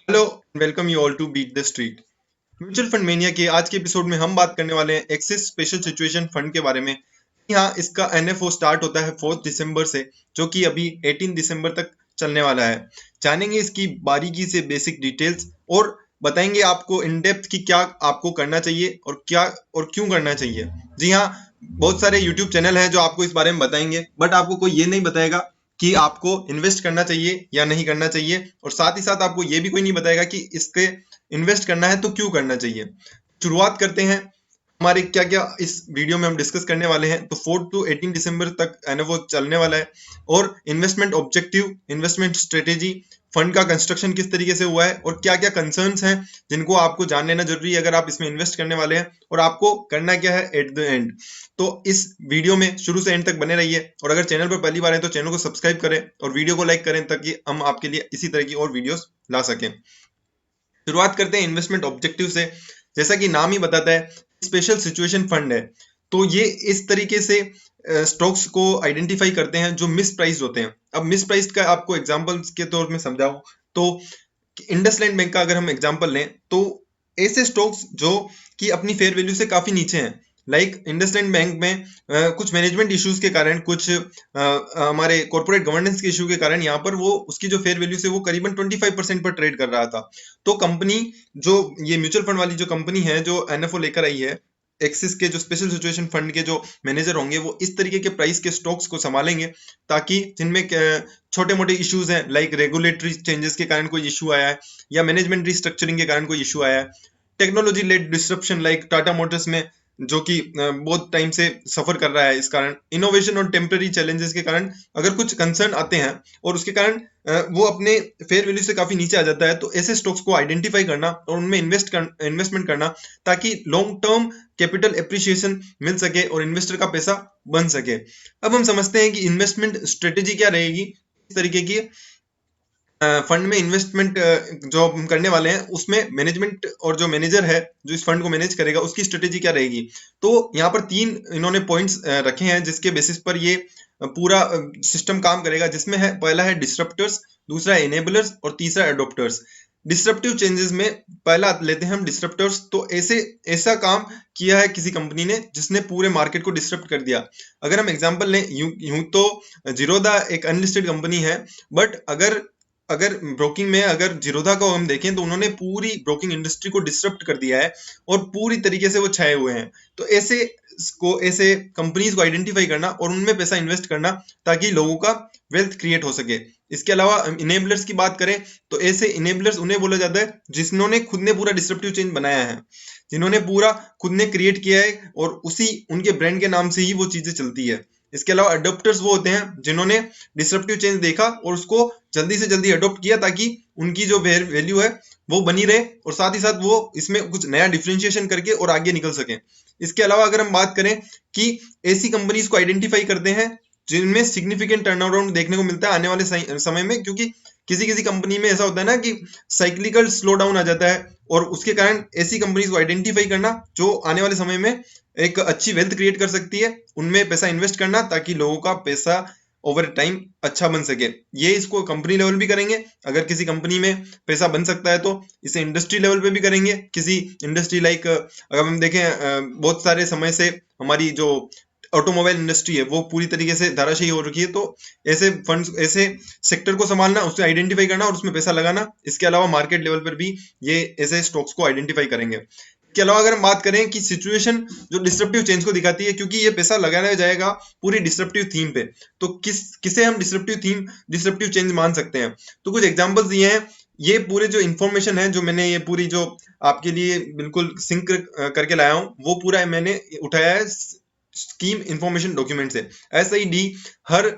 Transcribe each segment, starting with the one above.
Hello, welcome you all to beat the street. Mutual fund mania के आज के episode में हम बात करने वाले हैं एक्सिस स्पेशल सिचुएशन फंड के बारे में। यहाँ इसका एनएफओ स्टार्ट होता है 4 दिसंबर से, जो कि अभी 18 दिसंबर तक चलने वाला है। जानेंगे इसकी बारीकी से बेसिक डिटेल्स और बताएंगे आपको इन डेप्थ कि क्या आपको करना चाहिए और क्या और क्यों करना चाहिए। जी हाँ, बहुत सारे यूट्यूब चैनल हैं जो आपको इस बारे में बताएंगे, बट आपको कोई ये नहीं बताएगा कि आपको इन्वेस्ट करना चाहिए या नहीं करना चाहिए, और साथ ही साथ आपको ये भी कोई नहीं बताएगा कि इसके इन्वेस्ट करना है तो क्यों करना चाहिए। शुरुआत करते हैं। हमारे क्या क्या इस वीडियो में हम डिस्कस करने वाले हैं। तो 4 टू 18 दिसंबर तक एनएफओ चलने वाला है, और investment objective, investment strategy, fund का कंस्ट्रक्शन किस तरीके से हुआ है और क्या क्या कंसर्न्स हैं जिनको आपको जान लेना जरूरी है अगर आप इसमें इन्वेस्ट करने वाले हैं, और आपको करना क्या है एट द एंड। तो इस वीडियो में शुरू से एंड तक बने रहिए, और अगर चैनल पर पहली बार है तो चैनल को सब्सक्राइब करें और वीडियो को लाइक करें ताकि हम आपके लिए इसी तरह की और वीडियोस ला सकें। शुरुआत करते हैं इन्वेस्टमेंट ऑब्जेक्टिव से। जैसा कि नाम ही बताता है, स्पेशल सिचुएशन फंड है। तो ये इस तरीके से स्टॉक्स को आइडेंटिफाई करते हैं जो मिस प्राइस होते हैं। अब मिस प्राइस का आपको एग्जांपल्स के तौर में समझाऊं तो इंडसलैंड बैंक का अगर हम एग्जांपल लें तो ऐसे स्टॉक्स जो कि अपनी फेयर वैल्यू से काफी नीचे हैं, लाइक इंडसलैंड बैंक में कुछ मैनेजमेंट इश्यूज के कारण, कुछ हमारे कॉर्पोरेट गवर्नेंस के इशू के कारण यहाँ पर वो उसकी जो फेयर वैल्यू से वो करीबन 25% पर ट्रेड कर रहा था। तो कंपनी, जो ये म्यूचुअल फंड वाली जो कंपनी है जो एनएफओ लेकर आई है, एक्सिस के जो स्पेशल सिचुएशन फंड के जो मैनेजर होंगे वो इस तरीके के प्राइस के स्टॉक्स को संभालेंगे ताकि जिनमें छोटे मोटे इश्यूज हैं, लाइक रेगुलेटरी चेंजेस के कारण कोई इशू आया है या मैनेजमेंट रिस्ट्रक्चरिंग के कारण कोई इशू आया है, technology led disruption like Tata Motors में जो कि बहुत टाइम से सफर कर रहा है, इस कारण इनोवेशन और टेम्पररी चैलेंजेस के कारण अगर कुछ कंसर्न आते हैं और उसके कारण वो अपने फेयर वैल्यू से काफी नीचे आ जाता है, तो ऐसे स्टॉक्स को आइडेंटिफाई करना और उनमें इन्वेस्टमेंट करना ताकि लॉन्ग टर्म कैपिटल एप्रिसिएशन मिल सके और इन्वेस्टर का पैसा बन सके। अब हम समझते हैं कि इन्वेस्टमेंट स्ट्रेटेजी क्या रहेगी। इस तरीके की फंड में इन्वेस्टमेंट जो हम करने वाले हैं उसमें मैनेजमेंट और जो मैनेजर है जो इस फंड को मैनेज करेगा उसकी स्ट्रेटेजी क्या रहेगी। तो यहाँ पर 3 इन्होंने पॉइंट्स रखे हैं जिसके बेसिस पर ये पूरा सिस्टम काम करेगा, जिसमें है पहला है डिसरप्टर्स, दूसरा है इनेबलर्स और तीसरा एडोप्टर्स। डिसरप्टिव चेंजेस में पहला लेते हैं हम डिसरप्टर्स। तो ऐसे ऐसा काम किया है किसी कंपनी ने जिसने पूरे मार्केट को डिसरप्ट कर दिया। अगर हम एग्जांपल लें, यूं तो जीरोधा एक अनलिस्टेड कंपनी है, बट अगर अगर ब्रोकिंग में अगर जीरोधा को हम देखें तो उन्होंने पूरी ब्रोकिंग इंडस्ट्री को डिसरप्ट कर दिया है और पूरी तरीके से वो छाए हुए हैं। तो ऐसे कंपनीज को आइडेंटिफाई करना और उनमें पैसा इन्वेस्ट करना ताकि लोगों का वेल्थ क्रिएट हो सके। इसके अलावा इनेबलर्स की बात करें तो ऐसे इनेबलर्स उन्हें बोला जाता है जिन्होंने खुद ने पूरा डिसरप्टिव चेंज बनाया है, जिन्होंने पूरा खुद ने क्रिएट किया है और उसी उनके ब्रांड के नाम से ही वो चीजें चलती है। इसके अलावा अडोप्टर्स वो होते हैं जिन्होंने डिसरप्टिव चेंज देखा और उसको जल्दी से जल्दी अडॉप्ट किया ताकि उनकी जो वैल्यू है वो बनी रहे और साथ ही साथ वो इसमें कुछ नया डिफरेंशिएशन करके और आगे निकल सके। इसके अलावा अगर हम बात करें कि ऐसी कंपनीज को आइडेंटिफाई करते हैं जिनमें सिग्निफिकेंट टर्न अराउंड देखने को मिलता है आने वाले समय में, क्योंकि किसी किसी कंपनी में ऐसा होता है ना कि साइक्लिकल स्लो डाउन आ जाता है, और उसके कारण ऐसी कंपनीज को आइडेंटिफाई करना जो आने वाले समय में एक अच्छी वेल्थ क्रिएट कर सकती है, उनमें पैसा इन्वेस्ट करना ताकि लोगों का पैसा ओवर टाइम अच्छा बन सके। ये इसको कंपनी लेवल भी करेंगे, अगर किसी कंपनी में पैसा बन सकता है तो इसे इंडस्ट्री लेवल पे भी करेंगे। किसी इंडस्ट्री लाइक अगर हम देखें बहुत सारे समय से हमारी जो ऑटोमोबाइल इंडस्ट्री है वो पूरी तरीके से धराशायी हो रखी है, तो ऐसे फंड्स, ऐसे सेक्टर को संभालना, उसे आइडेंटिफाई करना और उसमें पैसा लगाना। इसके अलावा मार्केट लेवल पर भी ये ऐसे स्टॉक्स को आइडेंटिफाई करेंगे। इसके अलावा अगर हम बात करें कि सिचुएशन जो डिसरप्टिव चेंज को दिखाती है, क्योंकि ये पैसा लगाया जाएगा पूरी डिसरप्टिव थीम पे, तो किसे हम डिसरप्टिव चेंज मान सकते हैं। तो कुछ एग्जांपल्स दिए हैं। ये पूरे जो इन्फॉर्मेशन है जो मैंने ये पूरी जो आपके लिए बिल्कुल सिंक करके लाया हूं वो पूरा मैंने उठाया है स्कीम इंफॉर्मेशन डॉक्यूमेंट से। ऐसा ही डी हर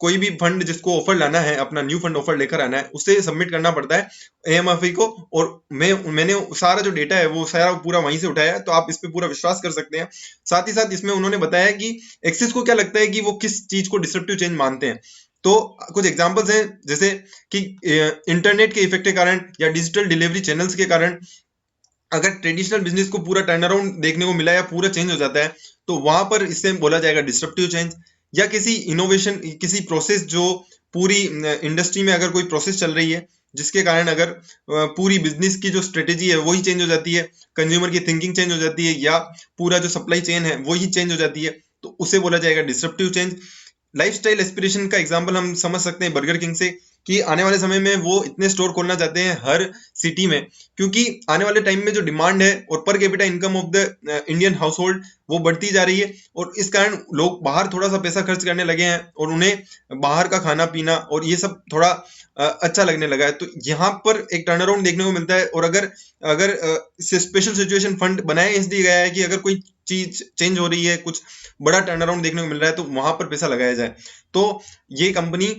कोई भी फंड जिसको ऑफर लाना है, अपना न्यू फंड ऑफर लेकर आना है, उसे सबमिट करना पड़ता है एएमएफआई को, और मैंने सारा जो डेटा है वो सारा पूरा वहीं से उठाया है, तो आप इस पे पूरा विश्वास कर सकते हैं। साथ ही साथ इसमें उन्होंने बताया कि एक्सिस को क्या लगता है कि वो किस चीज को डिसरप्टिव चेंज मानते हैं। तो कुछ एग्जांपल्स हैं जैसे कि इंटरनेट के इफेक्ट के कारण या डिजिटल डिलीवरी चैनल्स के कारण अगर ट्रेडिशनल बिजनेस को पूरा टर्न अराउंड देखने को मिला या पूरा चेंज हो जाता है, तो वहां पर इससे बोला जाएगा डिसरप्टिव चेंज। या किसी इनोवेशन, किसी प्रोसेस जो पूरी इंडस्ट्री में अगर कोई प्रोसेस चल रही है जिसके कारण अगर पूरी बिजनेस की जो स्ट्रेटेजी है वही चेंज हो जाती है, कंज्यूमर की थिंकिंग चेंज हो जाती है, या पूरा जो सप्लाई चेन है वही चेंज हो जाती है, तो उसे बोला जाएगा डिसरप्टिव चेंज। लाइफस्टाइल एस्पिरेशन का एग्जांपल हम समझ सकते हैं बर्गर किंग से, कि आने वाले समय में वो इतने स्टोर खोलना चाहते हैं हर सिटी में, क्योंकि आने वाले टाइम में जो डिमांड है और per capita income of the Indian house hold वो बढ़ती जा रही है, और इस कारण लोग बाहर थोड़ा सा पैसा खर्च करने लगे हैं और उन्हें बाहर का खाना पीना और ये सब थोड़ा अच्छा लगने लगा है। तो यहाँ पर एक टर्न अराउंड देखने को मिलता है। और अगर अगर स्पेशल सिचुएशन फंड बनाया इसलिए गया है कि अगर कोई चीज चेंज हो रही है, कुछ बड़ा टर्न अराउंड देखने को मिल रहा है, तो वहां पर पैसा लगाया जाए। तो ये कंपनी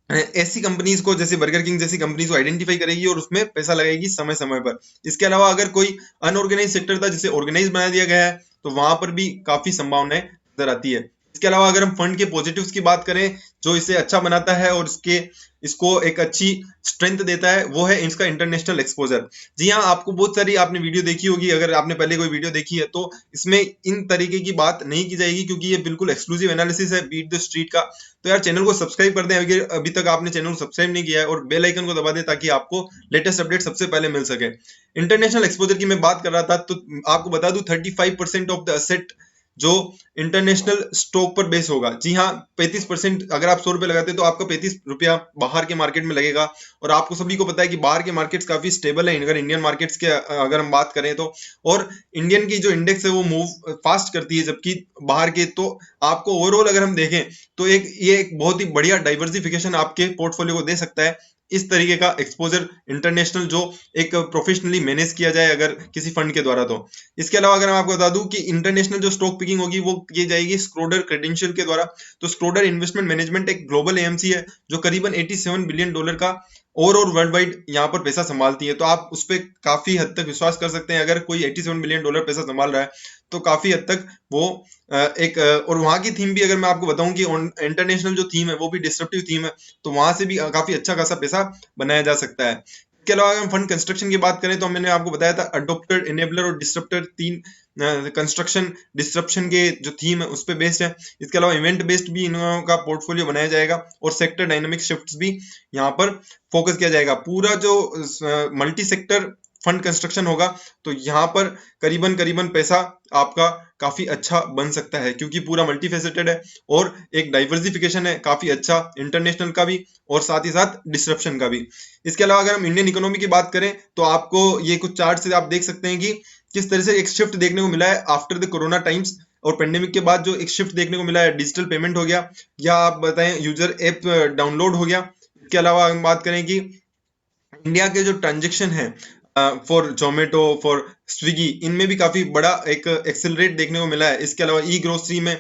ऐसी कंपनीज को, जैसे बर्गर किंग जैसी कंपनीज को आइडेंटिफाई करेगी और उसमें पैसा लगाएगी समय समय पर। इसके अलावा अगर कोई अनऑर्गेनाइज सेक्टर था जिसे ऑर्गेनाइज बना दिया गया है, तो वहां पर भी काफी संभावनाएं नजर आती है। इसके अलावा अगर हम फंड के पॉजिटिव्स की बात करें, जो इसे अच्छा बनाता है और इसको एक अच्छी स्ट्रेंथ देता है, वो है इसका इंटरनेशनल एक्सपोजर। जी हाँ, आपको बहुत सारी आपने वीडियो देखी होगी, अगर आपने पहले कोई वीडियो देखी है तो इसमें इन तरीके की बात नहीं की जाएगी, क्योंकि ये बिल्कुल एक्सक्लूसिव एनालिसिस है बीट द स्ट्रीट का। तो यार चैनल को सब्सक्राइब कर दें अगर अभी तक आपने चैनल को सब्सक्राइब नहीं किया है, और बेल आइकन को दबा दें ताकि आपको लेटेस्ट अपडेट सबसे पहले मिल सके। इंटरनेशनल एक्सपोजर की मैं बात कर रहा था, तो आपको बता दूं 35% ऑफ द असेट जो इंटरनेशनल स्टॉक पर बेस होगा। जी हाँ, 35%। अगर आप 100 रुपए लगाते हैं तो आपका 35 रुपया बाहर के मार्केट में लगेगा। और आपको सभी को पता है कि बाहर के मार्केट्स काफी स्टेबल है, अगर इंडियन मार्केट्स के अगर हम बात करें तो। और इंडियन की जो इंडेक्स है वो मूव फास्ट करती है, जबकि बाहर के, तो आपको ओवरऑल अगर हम देखें तो ये एक बहुत ही बढ़िया डाइवर्सिफिकेशन आपके पोर्टफोलियो को दे सकता है, इस तरीके का एक्सपोजर इंटरनेशनल जो एक प्रोफेशनली मैनेज किया जाए अगर किसी फंड के द्वारा। तो इसके अलावा अगर मैं आपको बता दूं कि इंटरनेशनल जो स्टॉक पिकिंग होगी वो की जाएगी स्क्रोडर क्रेडेंशियल के द्वारा। तो स्क्रोडर इन्वेस्टमेंट मैनेजमेंट एक ग्लोबल एएमसी है जो करीबन $87 बिलियन का ओवरऑल वर्ल्ड वाइड यहाँ पर पैसा संभालती है। तो आप उस पर काफी हद तक विश्वास कर सकते हैं, अगर कोई $87 बिलियन पैसा संभाल रहा है तो काफी हद तक वो और वहां की थीम भी अगर मैं आपको बताऊं कि इंटरनेशनल जो थीम है वो भी डिस्ट्रप्टिव थीम है, तो वहां से भी काफी अच्छा खासा पैसा बनाया जा सकता है। इसके अलावा अगर हम फंड कंस्ट्रक्शन की बात करें, तो मैंने आपको बताया था अडोप्टर, इनेबलर और डिस्ट्रप्टर, तीन कंस्ट्रक्शन डिस्ट्रप्शन के जो थीम है उस पर बेस्ड है। इसके अलावा इवेंट बेस्ड भी इनका पोर्टफोलियो बनाया जाएगा, और सेक्टर डायनामिक शिफ्ट्स भी यहाँ पर फोकस किया जाएगा। पूरा जो मल्टी सेक्टर फंड कंस्ट्रक्शन होगा, तो यहाँ पर करीबन करीबन पैसा आपका काफी अच्छा बन सकता है, क्योंकि पूरा मल्टीफेसेटेड है और एक डाइवर्सिफिकेशन है काफी अच्छा, इंटरनेशनल का भी और साथ ही साथ डिस्ट्रप्शन का भी। इसके अलावा अगर हम इंडियन इकोनॉमी की बात करें, तो आपको ये कुछ चार्ट से आप देख सकते हैं कि किस तरह से एक शिफ्ट देखने को मिला है आफ्टर द कोरोना टाइम्स, और पेंडेमिक के बाद जो एक शिफ्ट देखने को मिला है, डिजिटल पेमेंट हो गया, या आप बताएं यूजर ऐप डाउनलोड हो गया। इसके अलावा हम बात करें कि इंडिया के जो ट्रांजेक्शन है फॉर जोमेटो, फॉर स्विगी, इनमें भी काफी बड़ा एक एक्सेलरेट देखने को मिला है। इसके अलावा ई ग्रोसरी में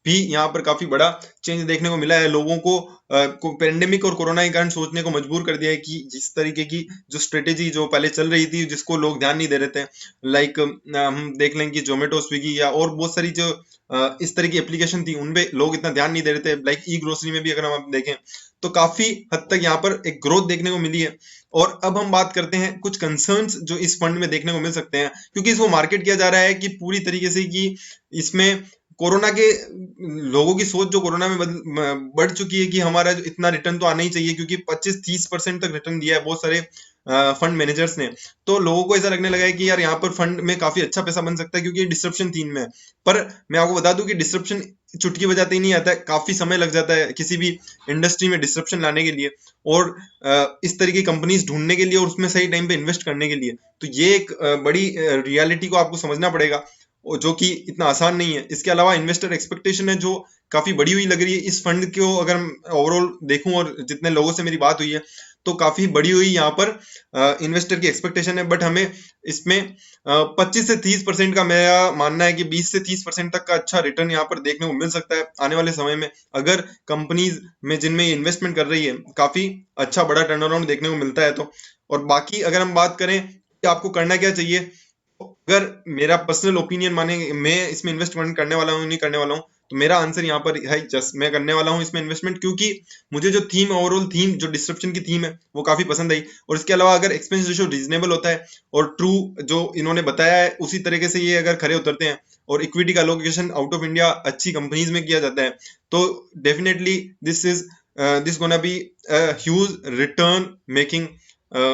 भी यहाँ पर काफी बड़ा चेंज देखने को मिला है। लोगों को पेंडेमिक और कोरोना के कारण सोचने को मजबूर कर दिया है कि जिस तरीके की जो स्ट्रेटेजी जो पहले चल रही थी जिसको लोग ध्यान नहीं दे रहे थे, लाइक हम देख लें कि जोमेटो, स्विगी या और बहुत सारी जो इस तरह की एप्लीकेशन थी उनपे लोग इतना ध्यान नहीं दे रहे थे, लाइक ई ग्रोसरी में भी अगर हम देखें तो काफी हद तक यहाँ पर एक ग्रोथ देखने को मिली है। और अब हम बात करते हैं कुछ कंसर्न्स जो इस फंड में देखने को मिल सकते हैं, क्योंकि इसको मार्केट किया जा रहा है कि पूरी तरीके से कि इसमें कोरोना के लोगों की सोच जो कोरोना में बढ़ चुकी है कि हमारा जो इतना रिटर्न तो आना ही चाहिए, क्योंकि 25-30% तक रिटर्न दिया है बहुत सारे फंड मैनेजर्स ने। तो लोगों को ऐसा लगने लगा है कि यार यहाँ पर फंड में काफी अच्छा पैसा बन सकता है, क्योंकि डिस्ट्रप्शन थीम में है। पर मैं आपको बता दूं कि डिस्ट्रप्शन चुटकी बजाते ही नहीं आता है, काफी समय लग जाता है किसी भी इंडस्ट्री में डिस्ट्रप्शन लाने के लिए, और इस तरह की कंपनीज ढूंढने के लिए, और उसमें सही टाइम पे इन्वेस्ट करने के लिए। तो ये एक बड़ी रियलिटी को आपको समझना पड़ेगा, जो कि इतना आसान नहीं है। इसके अलावा इन्वेस्टर एक्सपेक्टेशन है जो काफी बड़ी हुई लग रही है इस फंड को, अगर ओवरऑल देखूं और जितने लोगों से मेरी बात हुई है तो काफी बड़ी हुई यहाँ पर इन्वेस्टर की एक्सपेक्टेशन है। बट हमें इसमें 25 से 30% का मेरा मानना है कि 20 से 30% तक का अच्छा रिटर्न यहाँ पर देखने को मिल सकता है आने वाले समय में, अगर कंपनीज में जिनमें इन्वेस्टमेंट कर रही है काफी अच्छा बड़ा टर्न अराउंड देखने को मिलता है तो। और बाकी अगर हम बात करें कि आपको करना क्या चाहिए, अगर मेरा पर्सनल ओपिनियन माने मैं इसमें इन्वेस्टमेंट करने वाला हूँ नहीं करने वाला हूँ, तो मेरा आंसर यहाँ पर है जस्ट मैं करने वाला हूँ इसमें इन्वेस्टमेंट, क्योंकि मुझे जो थीम ओवरऑल थीम जो डिस्ट्रप्शन की थीम है वो काफी पसंद आई। और इसके अलावा अगर एक्सपेंस रेशियो रीजनेबल होता है और ट्रू जो इन्होंने बताया है उसी तरीके से ये अगर खरे उतरते हैं, और इक्विटी का अलोकेशन आउट ऑफ इंडिया अच्छी कंपनीज में किया जाता है, तो definitely this is this gonna be huge return making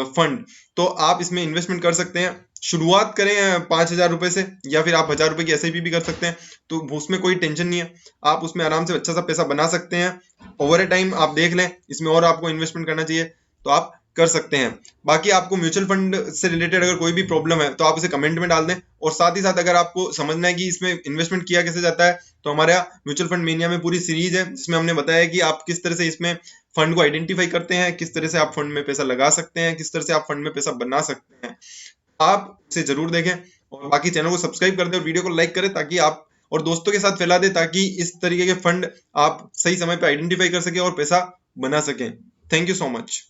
fund. तो आप इसमें इन्वेस्टमेंट कर सकते हैं। शुरुआत करें 5,000 रुपए से, या फिर आप 1,000 रुपए की एसआईपी भी कर सकते हैं। तो उसमें कोई टेंशन नहीं है, आप उसमें आराम से अच्छा सा पैसा बना सकते हैं। ओवर ए टाइम आप देख लें इसमें और आपको इन्वेस्टमेंट करना चाहिए तो आप कर सकते हैं। बाकी आपको म्यूचुअल फंड से रिलेटेड अगर कोई भी प्रॉब्लम है तो आप इसे कमेंट में डाल दें। और साथ ही साथ अगर आपको समझना है कि इसमें इन्वेस्टमेंट किया कैसे जाता है, तो हमारा म्यूचुअल फंड मेनिया में पूरी सीरीज है जिसमें हमने बताया कि आप किस तरह से इसमें फंड को आइडेंटिफाई करते हैं, किस तरह से आप फंड में पैसा लगा सकते हैं, किस तरह से आप फंड में पैसा बना सकते हैं। आप इसे जरूर देखें और बाकी चैनल को सब्सक्राइब कर दें और वीडियो को लाइक करें, ताकि आप और दोस्तों के साथ फैला दें, ताकि इस तरीके के फंड आप सही समय पे आइडेंटिफाई कर सकें और पैसा बना सकें। Thank you so much.